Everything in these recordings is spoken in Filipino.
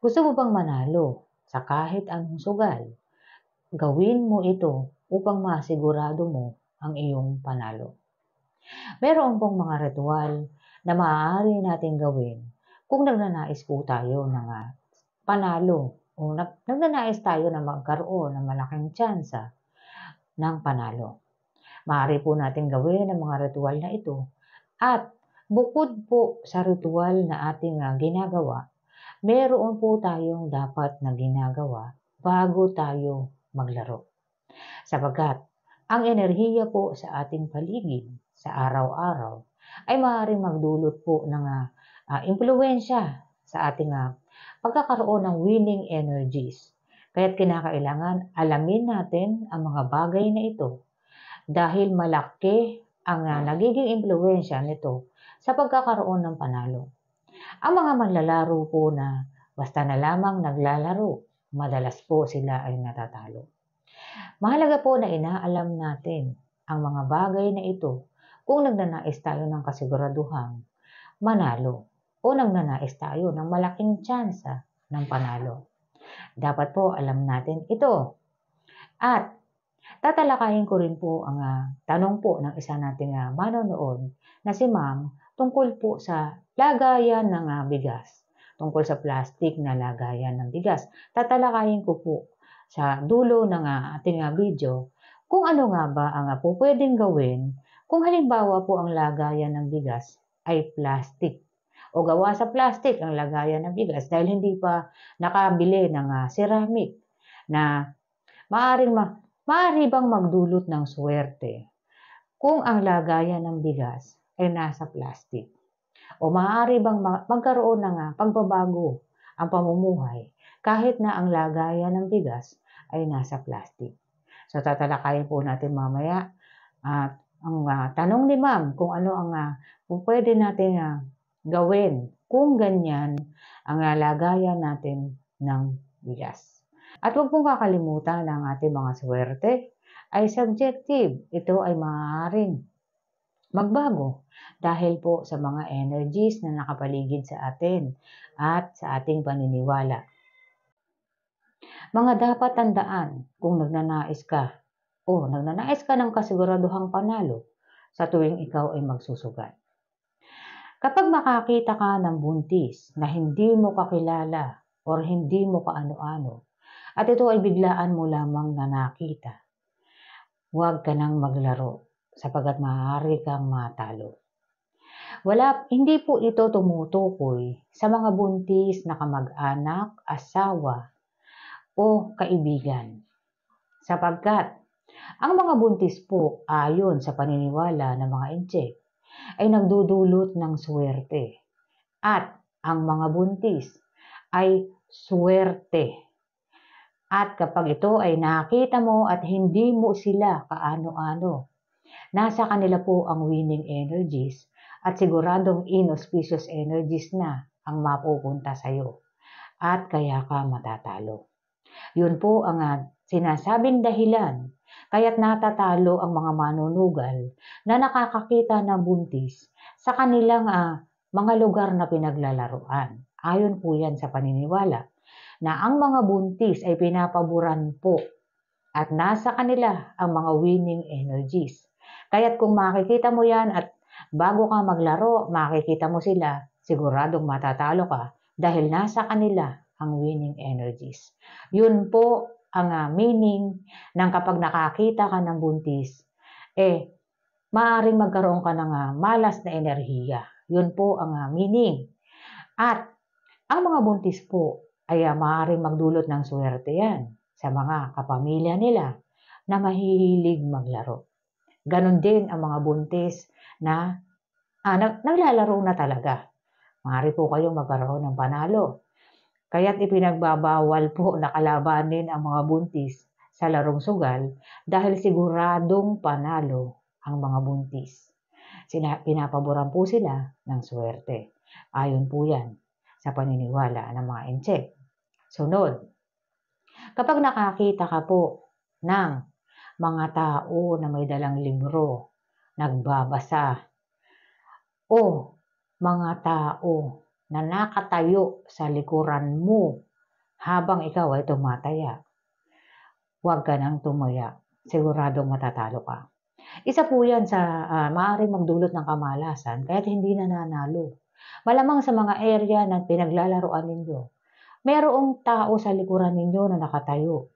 Gusto mo bang manalo sa kahit anong sugal? Gawin mo ito upang masigurado mo ang iyong panalo. Meron pong mga ritual na maaari nating gawin kung nagnanais po tayo ng panalo o nagnanais tayo na magkaroon ng malaking tsansa ng panalo. Maaari po natin gawin ang mga ritual na ito at bukod po sa ritual na ating ginagawa, meron po tayong dapat na ginagawa bago tayo maglaro. Sapagkat ang enerhiya po sa ating paligid sa araw-araw ay maaaring magdulot po ng impluwensya sa ating pagkakaroon ng winning energies. Kaya't kinakailangan alamin natin ang mga bagay na ito dahil malaki ang nagiging impluwensya nito sa pagkakaroon ng panalo. Ang mga manlalaro po na basta na lamang naglalaro, madalas po sila ay natatalo. Mahalaga po na inaalam natin ang mga bagay na ito kung nagnanais tayo ng kasiguraduhang manalo o nagnanais tayo ng malaking tsansa ng panalo. Dapat po alam natin ito. At tatalakayin ko rin po ang tanong po ng isa nating manonood na si Ma'am tungkol po sa lagayan ng bigas. Tungkol sa plastic na lagayan ng bigas. Tatalakayin ko po sa dulo ng ating video kung ano nga ba ang pwedeng gawin kung halimbawa po ang lagayan ng bigas ay plastic o gawa sa plastic ang lagayan ng bigas dahil hindi pa nakabili ng ceramic na maaari bang magdulot ng swerte kung ang lagayan ng bigas ay nasa plastic? O maaari bang magkaroon ng pagbabago ang pamumuhay kahit na ang lagayan ng bigas ay nasa plastic? So tatalakayin po natin mamaya ang tanong ni Ma'am kung ano ang pwede natin gawin kung ganyan ang lagayan natin ng bigas. At huwag pong kakalimutan ang ating mga swerte ay subjective. Ito ay maaaring magbago dahil po sa mga energies na nakapaligid sa atin at sa ating paniniwala. Mga dapat tandaan kung nagnanais ka ng kasiguraduhang panalo sa tuwing ikaw ay magsusugal. Kapag makakita ka ng buntis na hindi mo kakilala o hindi mo kaano-ano at ito ay biglaan mo lamang na nakita, huwag ka nang maglaro sapagkat maaari kang matalo. Hindi po ito tumutukoy sa mga buntis na kamag-anak, asawa o kaibigan. Sapagkat ang mga buntis po ayon sa paniniwala ng mga intsek ay nagdudulot ng swerte. At ang mga buntis ay swerte. At kapag ito ay nakita mo at hindi mo sila kaano-ano, nasa kanila po ang winning energies at siguradong inauspicious energies na ang mapupunta sa iyo. At kaya ka matatalo. Yun po ang sinasabing dahilan kaya't natatalo ang mga manunugal na nakakakita ng buntis sa kanilang mga lugar na pinaglalaruan. Ayon po yan sa paniniwala na ang mga buntis ay pinapaboran po at nasa kanila ang mga winning energies. Kaya't kung makikita mo yan at bago ka maglaro, makikita mo sila, siguradong matatalo ka dahil nasa kanila ang winning energies. Yun po ang meaning ng kapag nakakita ka ng buntis, maaaring magkaroon ka ng malas na enerhiya. Yun po ang meaning. At ang mga buntis po ay maaaring magdulot ng swerte yan sa mga kapamilya nila na mahihilig maglaro. Ganon din ang mga buntis na naglalaro na talaga. Maaari po kayong magkaroon ng panalo. Kaya't ipinagbabawal po na kalabanin ang mga buntis sa larong sugal dahil siguradong panalo ang mga buntis. Pinapaboran po sila ng swerte. Ayon po yan sa paniniwala ng mga intsek. Sunod, kapag nakakita ka po ng mga tao na may dalang libro, nagbabasa, o mga tao na nakatayo sa likuran mo habang ikaw ay tumataya. Huwag ka nang tumaya, siguradong matatalo ka. Isa po yan sa maaaring magdulot ng kamalasan kaya't hindi nananalo. Malamang sa mga area na pinaglalaroan ninyo, mayroong tao sa likuran ninyo na nakatayo.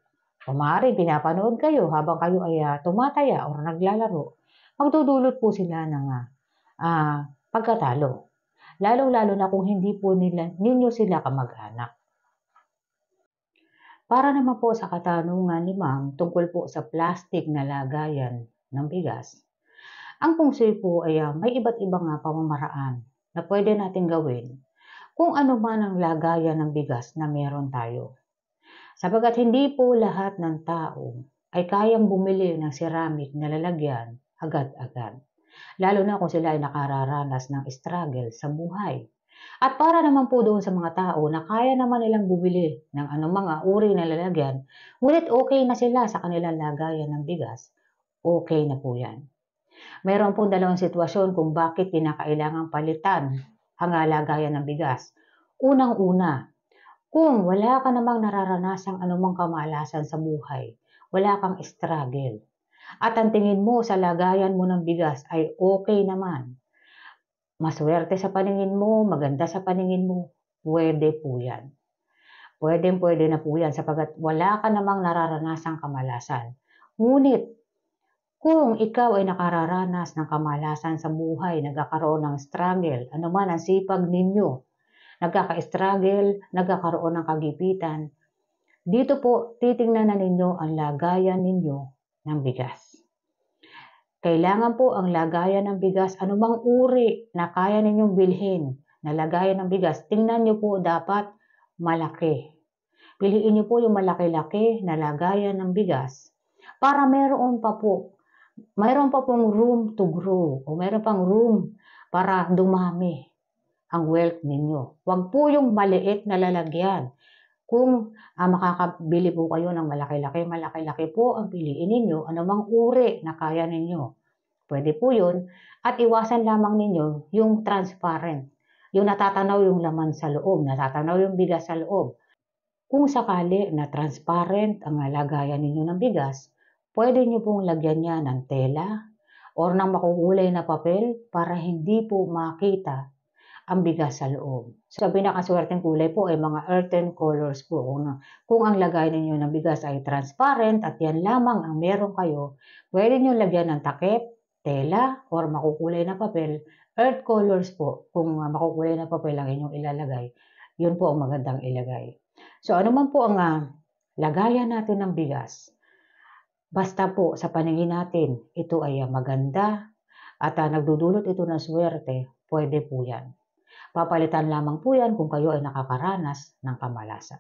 O maaaring pinapanood kayo habang kayo ay tumataya o naglalaro. Magdudulot po sila ng pagkatalo. Lalong-lalo na kung hindi po ninyo sila kamag-anak. Para naman po sa katanungan ni Ma'am tungkol po sa plastic na lagayan ng bigas, ang pungsoy po ay may iba't ibang pamamaraan na pwede natin gawin kung ano man ang lagayan ng bigas na meron tayo. Sapagkat hindi po lahat ng tao ay kayang bumili ng ceramic na lalagyan agad-agad. Lalo na kung sila ay nakararanas ng struggle sa buhay. At para naman po doon sa mga tao na kaya naman nilang bumili ng anumang uri na lalagyan, ngunit okay na sila sa kanilang lagayan ng bigas, okay na po yan. Mayroon pong dalawang sitwasyon kung bakit kinakailangang palitan ang lagayan ng bigas. Unang-una, kung wala ka namang nararanasang anumang kamalasan sa buhay, wala kang struggle, at ang tingin mo sa lagayan mo ng bigas ay okay naman, maswerte sa paningin mo, maganda sa paningin mo, pwede po yan. Pwede na po yan sapagkat wala ka namang nararanasang kamalasan. Ngunit, kung ikaw ay nakararanas ng kamalasan sa buhay, nagkakaroon ng struggle, ano man ang sipag ninyo, nagkaka-struggle, nagkakaroon ng kagipitan, dito po titingnan na ninyo ang lagayan ninyo ng bigas. Kailangan po ang lagayan ng bigas, anumang uri na kaya ninyong bilhin na lagayan ng bigas, tingnan nyo po dapat malaki. Piliin nyo po yung malaki-laki na lagayan ng bigas para mayroon pa pong room to grow o mayroon pang room para dumami ang wealth ninyo. Huwag po yung maliit na lalagyan. Kung makakabili po kayo ng malaki-laki po ang piliin ninyo, anumang uri na kaya ninyo. Pwede po yun. At iwasan lamang ninyo yung transparent. Yung natatanaw yung laman sa loob, natatanaw yung bigas sa loob. Kung sakali na transparent ang lagayan ninyo ng bigas, pwede nyo pong lagyan niya ng tela o ng makukulay na papel para hindi po makita ang bigas sa loob. So, sa pinakaswerteng kulay po ay mga earthen colors po. Kung ang lagay ninyo ng bigas ay transparent at yan lamang ang meron kayo, pwede nyo lagyan ng takip, tela, or makukulay na papel. Earth colors po, kung makukulay na papel ang inyong ilalagay, yun po ang magandang ilagay. So, ano man po ang lagayan natin ng bigas, basta po sa paningin natin, ito ay maganda at nagdudulot ito ng swerte, pwede po yan. Papalitan lamang po yan kung kayo ay nakakaranas ng kamalasan.